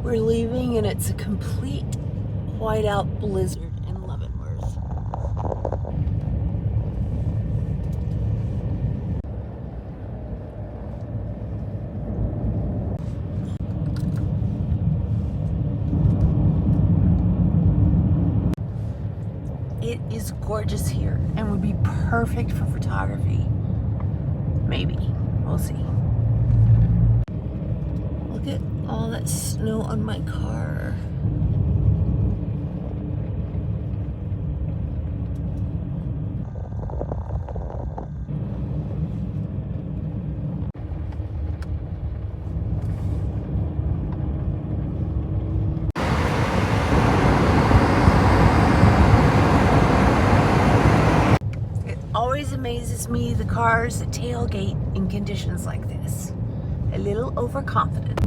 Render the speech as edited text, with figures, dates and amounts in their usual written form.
We're leaving and it's a complete whiteout blizzard in Leavenworth. It is gorgeous here and would be perfect for photography. Maybe. We'll see. Look at all that snow on my car. Always amazes me the cars that tailgate in conditions like this. A little overconfident.